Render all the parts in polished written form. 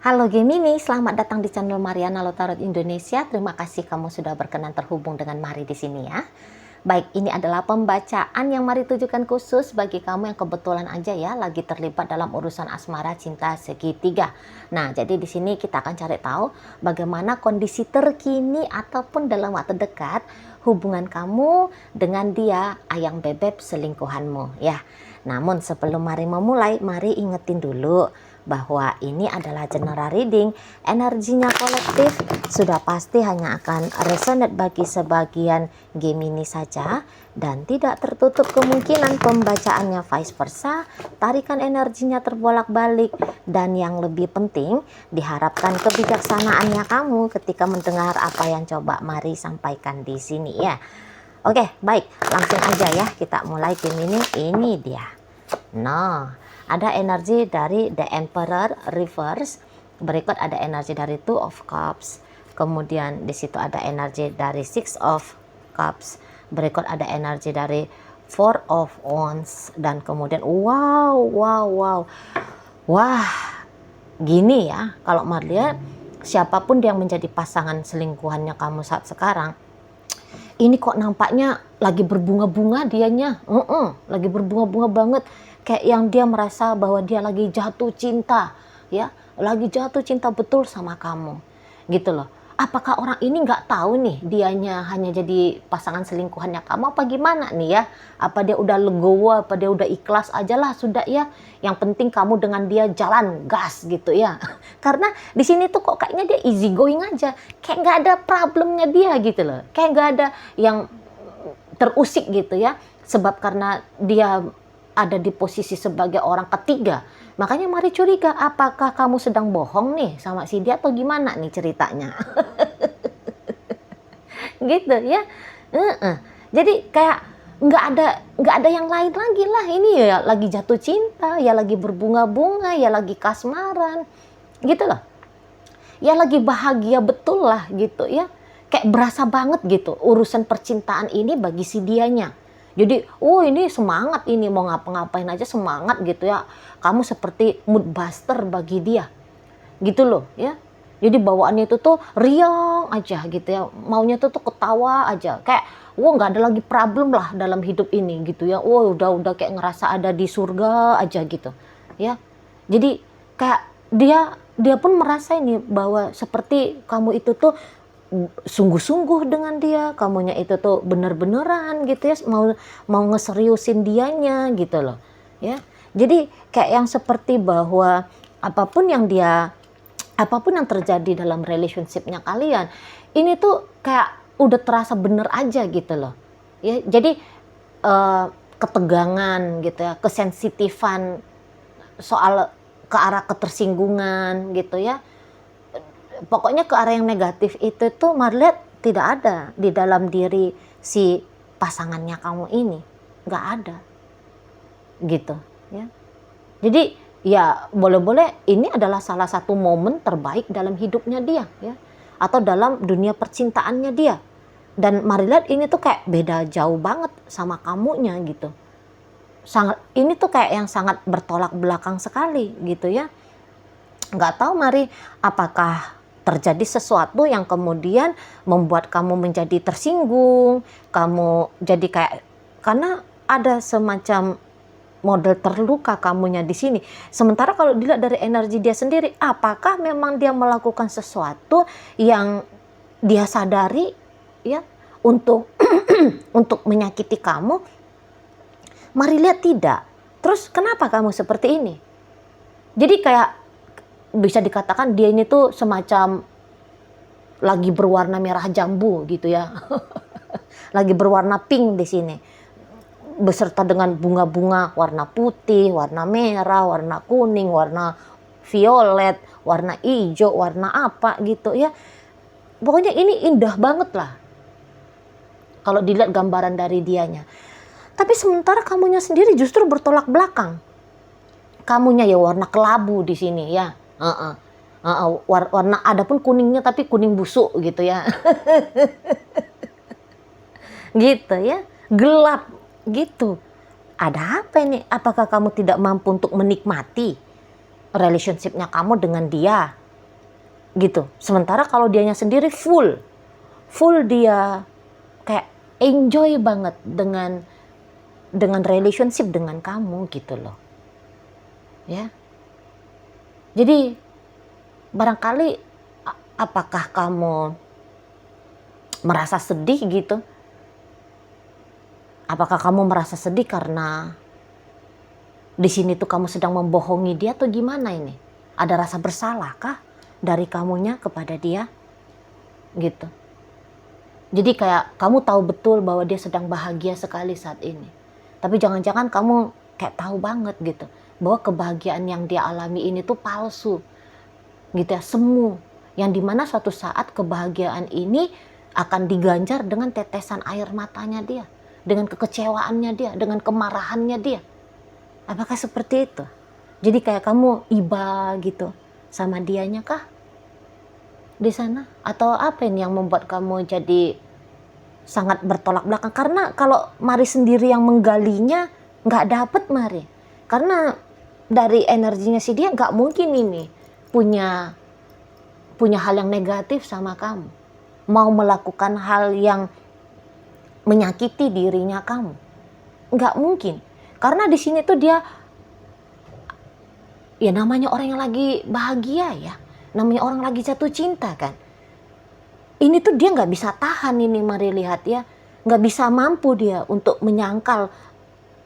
Halo Gemini, selamat datang di channel Mariana Lotarot Indonesia. Terima kasih kamu sudah berkenan terhubung dengan Mari di sini ya. Baik, ini adalah pembacaan yang Mari tujukan khusus bagi kamu yang kebetulan aja ya lagi terlibat dalam urusan asmara cinta segitiga. Nah, jadi di sini kita akan cari tahu bagaimana kondisi terkini ataupun dalam waktu dekat hubungan kamu dengan dia, ayang bebek selingkuhanmu ya. Namun sebelum Mari memulai, Mari ingetin dulu bahwa ini adalah general reading, energinya kolektif, sudah pasti hanya akan resonate bagi sebagian Gemini saja dan tidak tertutup kemungkinan pembacaannya vice versa, tarikan energinya terbolak-balik, dan yang lebih penting diharapkan kebijaksanaannya kamu ketika mendengar apa yang coba Mari sampaikan di sini ya. Oke, baik, langsung aja ya kita mulai Gemini. Ini dia. Nah, ada energi dari The Emperor Reverse, berikut ada energi dari Two of Cups, kemudian di situ ada energi dari Six of Cups, berikut ada energi dari Four of Wands, dan kemudian wow, wah, gini ya, kalau mau lihat siapapun yang menjadi pasangan selingkuhannya kamu saat sekarang, ini kok nampaknya lagi berbunga-bunga dianya, lagi berbunga-bunga banget, kayak yang dia merasa bahwa dia lagi jatuh cinta, ya, lagi jatuh cinta betul sama kamu, gitu loh. Apakah orang ini nggak tahu nih dianya hanya jadi pasangan selingkuhannya kamu apa gimana nih ya? Apa dia udah legowo, apa dia udah ikhlas aja lah sudah ya. Yang penting kamu dengan dia jalan gas gitu ya. Karena di sini tuh kok kayaknya dia easy going aja, kayak nggak ada problemnya dia gitu loh, kayak nggak ada yang terusik gitu ya. Sebab karena dia ada di posisi sebagai orang ketiga, makanya Mari curiga apakah kamu sedang bohong nih sama si dia atau gimana nih ceritanya. Gitu ya. Jadi kayak nggak ada yang lain lagi lah, ini ya lagi jatuh cinta, ya lagi berbunga-bunga, ya lagi kasmaran gitu loh, ya lagi bahagia betul lah gitu ya, kayak berasa banget gitu urusan percintaan ini bagi si dianya. Jadi ini semangat, ini mau ngapa-ngapain aja semangat gitu ya, kamu seperti mood buster bagi dia gitu loh ya. Jadi bawaannya itu tuh riang aja gitu ya, maunya tuh ketawa aja, kayak nggak ada lagi problem lah dalam hidup ini gitu ya. Udah kayak ngerasa ada di surga aja gitu ya. Jadi kayak dia pun merasa ini bahwa seperti kamu itu tuh sungguh-sungguh dengan dia, kamunya itu tuh bener-beneran gitu ya, mau ngeseriusin dianya gitu loh ya. Jadi kayak yang seperti bahwa apapun yang terjadi dalam relationshipnya kalian ini tuh kayak udah terasa bener aja gitu loh ya. Jadi ketegangan gitu ya, kesensitifan soal ke arah ketersinggungan gitu ya, pokoknya ke arah yang negatif itu tuh Marliat tidak ada di dalam diri si pasangannya kamu ini, nggak ada gitu ya. Jadi ya boleh-boleh ini adalah salah satu momen terbaik dalam hidupnya dia ya, atau dalam dunia percintaannya dia, dan Marliat ini tuh kayak beda jauh banget sama kamunya gitu. Ini tuh kayak yang sangat bertolak belakang sekali gitu ya. Nggak tahu Mari, apakah terjadi sesuatu yang kemudian membuat kamu menjadi tersinggung, kamu jadi kayak, karena ada semacam model terluka kamunya di sini. Sementara kalau dilihat dari energi dia sendiri, apakah memang dia melakukan sesuatu yang dia sadari ya untuk untuk menyakiti kamu? Mari lihat tidak. Terus kenapa kamu seperti ini? Jadi kayak bisa dikatakan dia ini tuh semacam lagi berwarna merah jambu gitu ya. Lagi berwarna pink di sini, beserta dengan bunga-bunga warna putih, warna merah, warna kuning, warna violet, warna hijau, warna apa gitu ya. Pokoknya ini indah banget lah kalau dilihat gambaran dari dianya. Tapi sementara kamunya sendiri justru bertolak belakang. Kamunya ya warna kelabu di sini ya. Warna ada pun kuningnya tapi kuning busuk gitu ya. Gitu ya, gelap gitu. Ada apa ini? Apakah kamu tidak mampu untuk menikmati relationshipnya kamu dengan dia? gitu. Sementara kalau dianya sendiri full dia kayak enjoy banget dengan relationship dengan kamu gitu loh. Ya. Jadi barangkali apakah kamu merasa sedih gitu? Apakah kamu merasa sedih karena di sini tuh kamu sedang membohongi dia atau gimana ini? Ada rasa bersalah kah dari kamunya kepada dia? Gitu. Jadi kayak kamu tahu betul bahwa dia sedang bahagia sekali saat ini. Tapi jangan-jangan kamu kayak tahu banget gitu bahwa kebahagiaan yang dia alami ini tuh palsu. Gitu ya, semu. Yang dimana suatu saat kebahagiaan ini akan diganjar dengan tetesan air matanya dia, dengan kekecewaannya dia, dengan kemarahannya dia. Apakah seperti itu? Jadi kayak kamu iba gitu sama dianya kah di sana? Atau apa ini yang membuat kamu jadi sangat bertolak belakang? Karena kalau Mari sendiri yang menggalinya nggak dapet Mari. Karena dari energinya si dia nggak mungkin ini punya hal yang negatif sama kamu. Mau melakukan hal yang menyakiti dirinya kamu. Nggak mungkin. Karena di sini tuh dia, ya namanya orang yang lagi bahagia ya. Namanya orang lagi jatuh cinta kan. Ini tuh dia nggak bisa tahan ini, Mari lihat ya. Nggak bisa mampu dia untuk menyangkal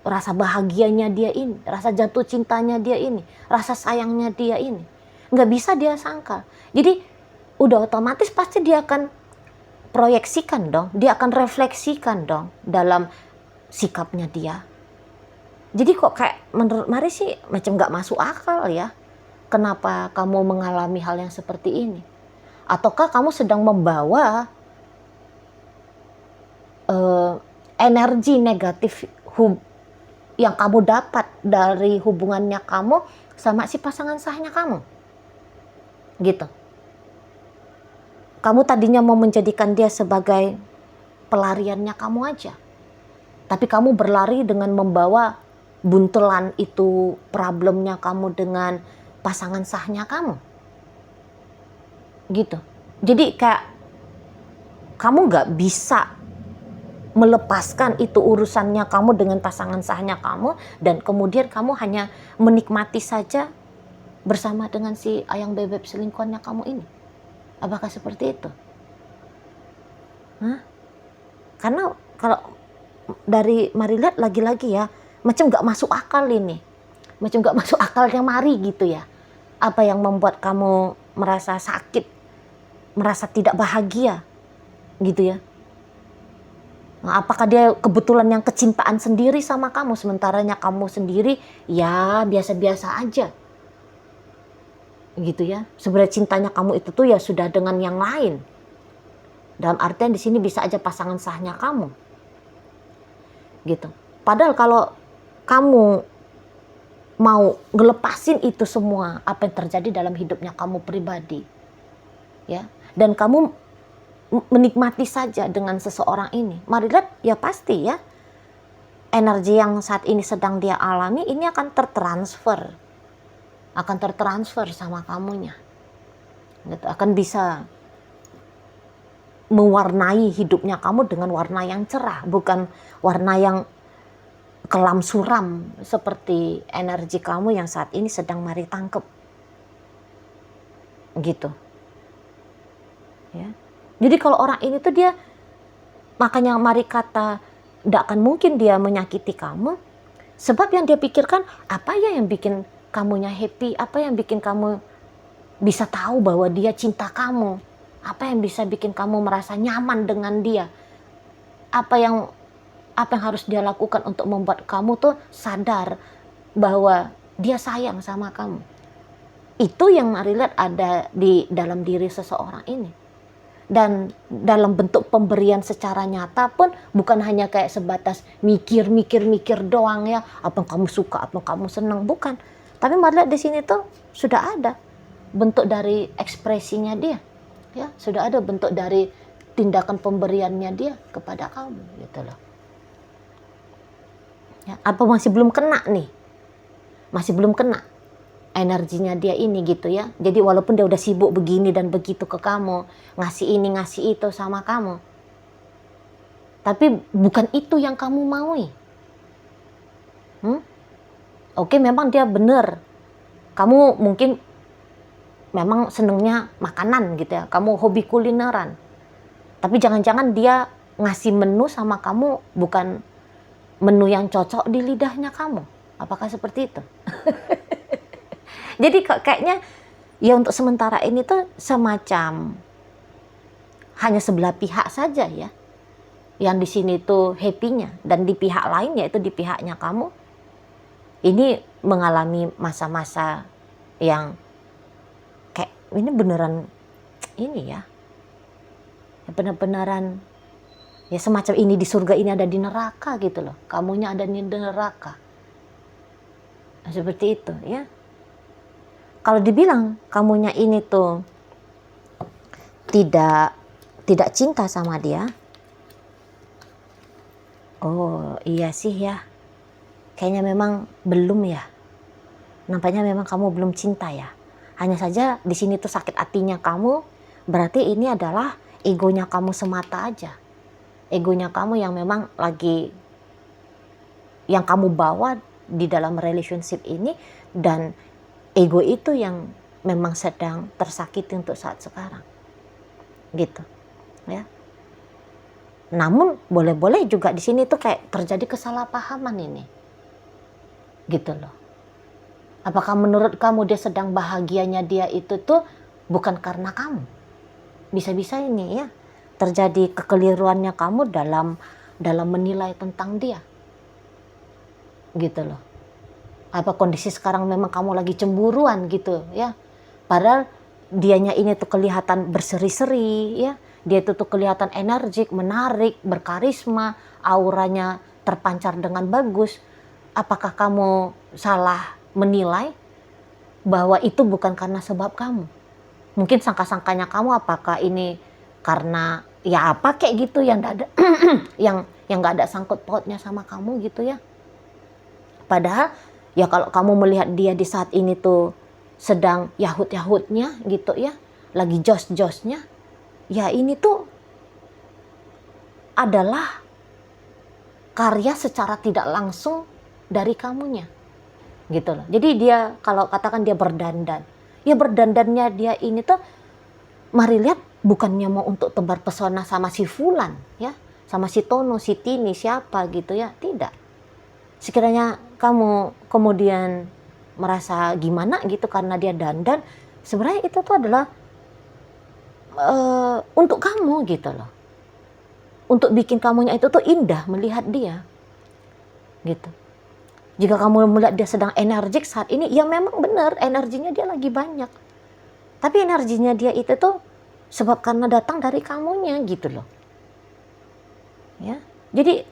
rasa bahagianya dia ini. Rasa jatuh cintanya dia ini. Rasa sayangnya dia ini. Nggak bisa dia sangkal. Jadi udah otomatis pasti dia akan proyeksikan dong. Dia akan refleksikan dong dalam sikapnya dia. Jadi kok kayak menurut Mari sih macam nggak masuk akal ya. Kenapa kamu mengalami hal yang seperti ini? Ataukah kamu sedang membawa energi negatif yang kamu dapat dari hubungannya kamu sama si pasangan sahnya kamu? Gitu. Kamu tadinya mau menjadikan dia sebagai pelariannya kamu aja. Tapi kamu berlari dengan membawa buntelan itu problemnya kamu dengan pasangan sahnya kamu. Gitu. Jadi kayak kamu gak bisa melepaskan itu urusannya kamu dengan pasangan sahnya kamu, dan kemudian kamu hanya menikmati saja bersama dengan si ayang bebek selingkuhannya kamu ini. Apakah seperti itu? Hah? Karena kalau dari Mari lihat lagi-lagi ya, macam gak masuk akal ini. Macam gak masuk akalnya Mari gitu ya. Apa yang membuat kamu merasa sakit, merasa tidak bahagia gitu ya. Nah, apakah dia kebetulan yang kecintaan sendiri sama kamu, sementaranya kamu sendiri ya biasa-biasa aja gitu ya. Sebenarnya cintanya kamu itu tuh ya sudah dengan yang lain. Dalam artian di sini bisa aja pasangan sahnya kamu. Gitu. Padahal kalau kamu mau ngelepasin itu semua apa yang terjadi dalam hidupnya kamu pribadi, ya, dan kamu menikmati saja dengan seseorang ini, Mari lihat ya pasti ya energi yang saat ini sedang dia alami ini akan tertransfer sama kamunya, gitu. Akan bisa mewarnai hidupnya kamu dengan warna yang cerah, bukan warna yang kelam suram seperti energi kamu yang saat ini sedang Mari tangkep, gitu ya. Jadi kalau orang ini tuh dia, makanya Mari kata tidak akan mungkin dia menyakiti kamu, sebab yang dia pikirkan apa ya yang bikin kamunya happy, apa yang bikin kamu bisa tahu bahwa dia cinta kamu, apa yang bisa bikin kamu merasa nyaman dengan dia, apa yang harus dia lakukan untuk membuat kamu tuh sadar bahwa dia sayang sama kamu. Itu yang Mari lihat ada di dalam diri seseorang ini. Dan dalam bentuk pemberian secara nyata pun bukan hanya kayak sebatas mikir doang ya, apa yang kamu suka, apa yang kamu senang, bukan. Tapi Mari lihat di sini tuh sudah ada bentuk dari ekspresinya dia, ya, sudah ada bentuk dari tindakan pemberiannya dia kepada kamu, gitu loh. Ya, apa masih belum kena nih? Masih belum kena. energinya dia ini gitu ya. Jadi walaupun dia udah sibuk begini dan begitu ke kamu, ngasih ini ngasih itu sama kamu, tapi bukan itu yang kamu maui. Oke, memang dia bener, kamu mungkin memang senengnya makanan gitu ya, kamu hobi kulineran, tapi jangan-jangan dia ngasih menu sama kamu bukan menu yang cocok di lidahnya kamu. Apakah seperti itu? Jadi kayaknya ya untuk sementara ini tuh semacam hanya sebelah pihak saja ya, yang di sini tuh happy-nya, dan di pihak lain, yaitu di pihaknya kamu, ini mengalami masa-masa yang kayak ini beneran ini ya, bener-beneran ya semacam ini di surga, ini ada di neraka gitu loh, kamunya ada di neraka. Nah, seperti itu ya. Kalau dibilang kamunya ini tuh tidak cinta sama dia, oh iya sih ya, kayaknya memang belum ya. Nampaknya memang kamu belum cinta ya. Hanya saja di sini tuh sakit hatinya kamu, berarti ini adalah egonya kamu semata aja. Egonya kamu yang memang lagi, yang kamu bawa di dalam relationship ini, dan ego itu yang memang sedang tersakiti untuk saat sekarang. Gitu. Ya. Namun boleh-boleh juga di sini tuh kayak terjadi kesalahpahaman ini. Gitu loh. Apakah menurut kamu dia sedang bahagianya dia itu tuh bukan karena kamu? Bisa-bisa ini ya terjadi kekeliruannya kamu dalam menilai tentang dia. Gitu loh. Apa kondisi sekarang memang kamu lagi cemburuan gitu ya. Padahal dianya ini tuh kelihatan berseri-seri ya. Dia itu tuh kelihatan energik, menarik, berkarisma, auranya terpancar dengan bagus. Apakah kamu salah menilai bahwa itu bukan karena sebab kamu? Mungkin sangka-sangkanya kamu apakah ini karena ya apa kayak gitu yang enggak ada yang enggak ada sangkut pautnya sama kamu gitu ya. Padahal ya kalau kamu melihat dia di saat ini tuh sedang yahut-yahutnya gitu ya, lagi jos-josnya, ya ini tuh adalah karya secara tidak langsung dari kamunya. Gitu loh. Jadi dia kalau katakan dia berdandan, ya berdandannya dia ini tuh mari lihat bukannya mau untuk tebar pesona sama si Fulan ya, sama si Tono, si Tini, siapa gitu ya, tidak. Sekiranya kamu kemudian merasa gimana gitu karena dia dandan, sebenarnya itu tuh adalah untuk kamu gitu loh. Untuk bikin kamunya itu tuh indah melihat dia. Gitu. Jika kamu melihat dia sedang energik saat ini, ya memang benar energinya dia lagi banyak. Tapi energinya dia itu tuh sebab karena datang dari kamunya gitu loh. Ya. Jadi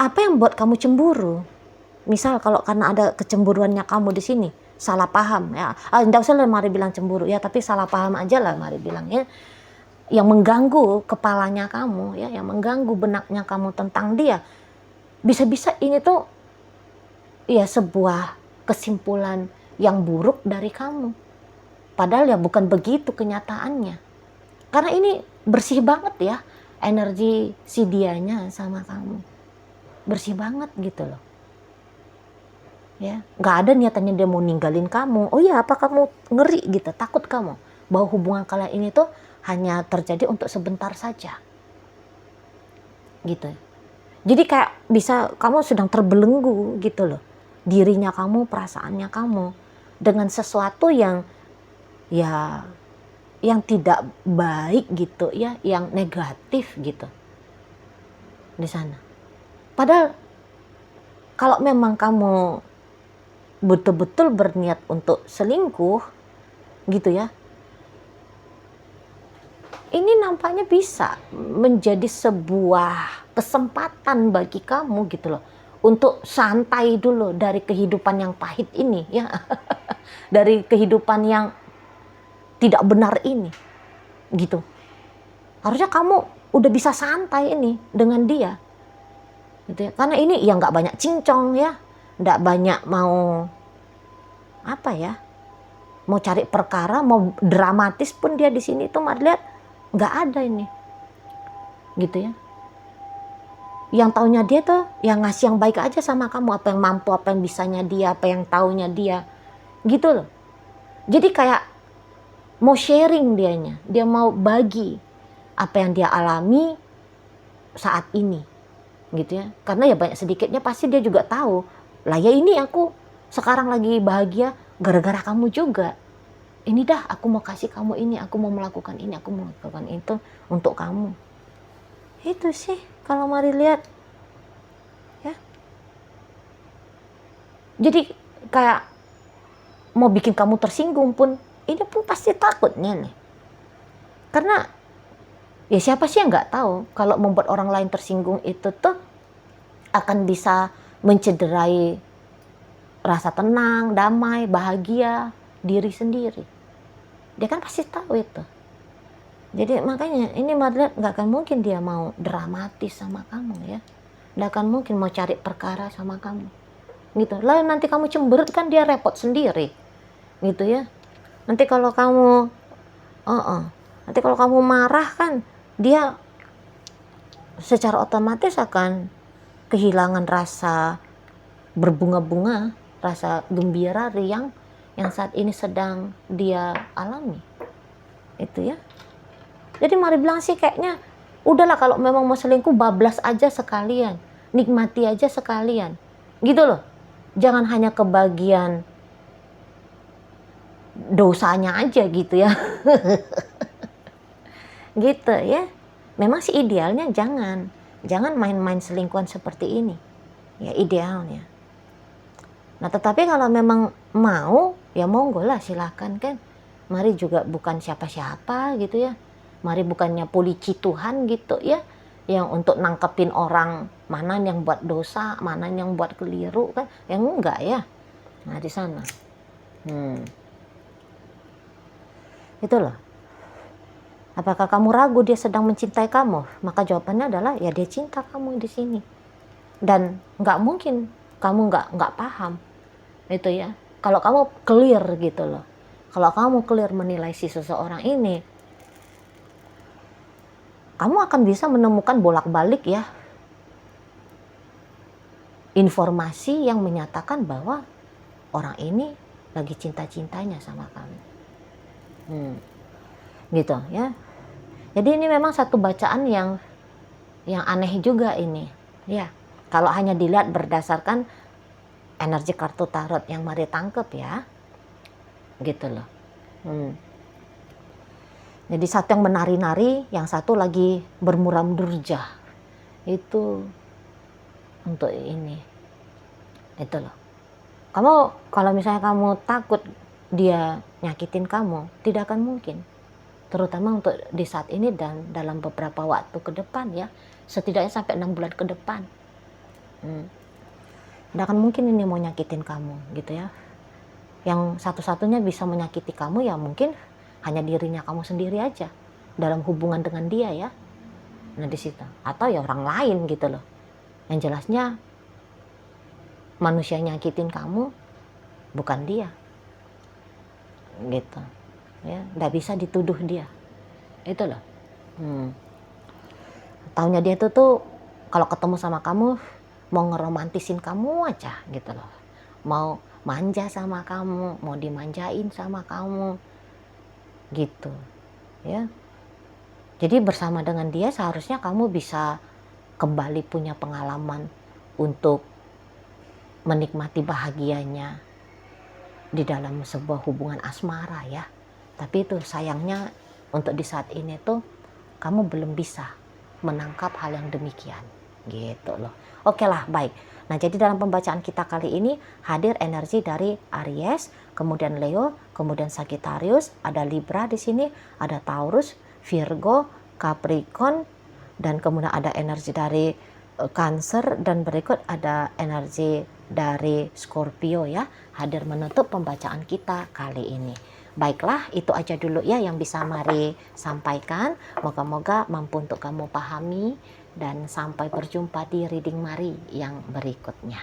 apa yang buat kamu cemburu? Misal kalau karena ada kecemburuannya kamu di sini, salah paham ya. Enggak usah lah mari bilang cemburu ya, tapi salah paham aja lah mari bilang ya. Yang mengganggu kepalanya kamu ya, yang mengganggu benaknya kamu tentang dia. Bisa-bisa ini tuh ya sebuah kesimpulan yang buruk dari kamu. Padahal ya bukan begitu kenyataannya. Karena ini bersih banget ya energi si dianya sama kamu. Bersih banget gitu loh. Ya, nggak ada niatannya dia mau ninggalin kamu. Oh ya, apa kamu ngeri gitu, takut kamu bahwa hubungan kalian ini tuh hanya terjadi untuk sebentar saja. Gitu. Jadi kayak bisa kamu sedang terbelenggu gitu loh. Dirinya kamu, perasaannya kamu dengan sesuatu yang ya yang tidak baik gitu ya, yang negatif gitu. Di sana. Padahal kalau memang kamu betul-betul berniat untuk selingkuh gitu ya, ini nampaknya bisa menjadi sebuah kesempatan bagi kamu gitu loh, untuk santai dulu dari kehidupan yang pahit ini ya. Dari kehidupan yang tidak benar ini gitu. Harusnya kamu udah bisa santai ini dengan dia gitu ya. Karena ini ya nggak banyak cincong ya, nggak banyak mau apa ya, mau cari perkara, mau dramatis pun dia di sini tuh Mari lihat nggak ada ini, gitu ya. Yang taunya dia tuh yang ngasih yang baik aja sama kamu, apa yang mampu, apa yang bisanya dia, apa yang taunya dia, gitu loh. Jadi kayak mau sharing dianya, dia mau bagi apa yang dia alami saat ini, gitu ya. Karena ya banyak sedikitnya pasti dia juga tahu, lah ya ini aku sekarang lagi bahagia gara-gara kamu juga. Ini dah aku mau kasih kamu ini, aku mau melakukan ini, aku mau melakukan itu untuk kamu. Itu sih kalau Mari lihat ya. Jadi kayak mau bikin kamu tersinggung pun, ini pun pasti takutnya nih. Karena ya siapa sih yang nggak tahu kalau membuat orang lain tersinggung itu tuh akan bisa mencederai rasa tenang, damai, bahagia diri sendiri. Dia kan pasti tahu itu. Jadi makanya ini Madrid nggak akan mungkin dia mau dramatis sama kamu ya. Nggak akan mungkin mau cari perkara sama kamu. Gitu. Lalu nanti kamu cemberut kan dia repot sendiri. Gitu ya. Nanti kalau kamu nanti kalau kamu marah kan dia secara otomatis akan kehilangan rasa berbunga-bunga, rasa gembira, riang yang saat ini sedang dia alami. Itu ya. Jadi Mari bilang sih kayaknya udahlah kalau memang mau selingkuh bablas aja sekalian, nikmati aja sekalian, gitu loh. Jangan hanya kebagian dosanya aja gitu ya. Gitu ya. Memang sih idealnya jangan main-main selingkuhan seperti ini. Ya idealnya. Nah tetapi kalau memang mau, ya monggo lah silakan kan. Mari juga bukan siapa-siapa gitu ya. Mari bukannya polisi Tuhan gitu ya, yang untuk nangkepin orang mana yang buat dosa, mana yang buat keliru kan, yang enggak ya. Nah di sana, itu loh. Apakah kamu ragu dia sedang mencintai kamu? Maka jawabannya adalah ya dia cinta kamu di sini. Dan nggak mungkin kamu nggak paham itu ya. Kalau kamu clear gitu loh. Kalau kamu clear menilai si seseorang ini, kamu akan bisa menemukan bolak-balik ya informasi yang menyatakan bahwa orang ini lagi cinta-cintanya sama kamu. Gitu ya. Jadi ini memang satu bacaan yang aneh juga ini. Ya, kalau hanya dilihat berdasarkan energi kartu tarot yang Mari tangkep ya. Gitu loh. Jadi satu yang menari-nari, yang satu lagi bermuram durja. Itu untuk ini. Itu loh. Kamu kalau misalnya kamu takut dia nyakitin kamu, tidak akan mungkin. Terutama untuk di saat ini dan dalam beberapa waktu ke depan ya. Setidaknya sampai 6 bulan ke depan. Tidak akan mungkin ini mau nyakitin kamu gitu ya. Yang satu-satunya bisa menyakiti kamu ya mungkin hanya dirinya kamu sendiri aja dalam hubungan dengan dia ya. Nah di situ. Atau ya orang lain gitu loh. Yang jelasnya manusia nyakitin kamu bukan dia. Gitu. Ya, nggak bisa dituduh dia. Itu loh. Taunya dia tuh kalau ketemu sama kamu mau ngeromantisin kamu aja gitu loh. Mau manja sama kamu, mau dimanjain sama kamu. Gitu ya. Jadi bersama dengan dia seharusnya kamu bisa kembali punya pengalaman untuk menikmati bahagianya di dalam sebuah hubungan asmara ya. Tapi itu sayangnya untuk di saat ini tuh kamu belum bisa menangkap hal yang demikian gitu loh. Oke lah, baik. Nah, jadi dalam pembacaan kita kali ini hadir energi dari Aries, kemudian Leo, kemudian Sagittarius, ada Libra di sini, ada Taurus, Virgo, Capricorn, dan kemudian ada energi dari Cancer, dan berikut ada energi dari Scorpio ya, hadir menutup pembacaan kita kali ini. Baiklah, itu aja dulu ya yang bisa Mari sampaikan. Moga-moga mampu untuk kamu pahami. Dan sampai berjumpa di reading Mari yang berikutnya.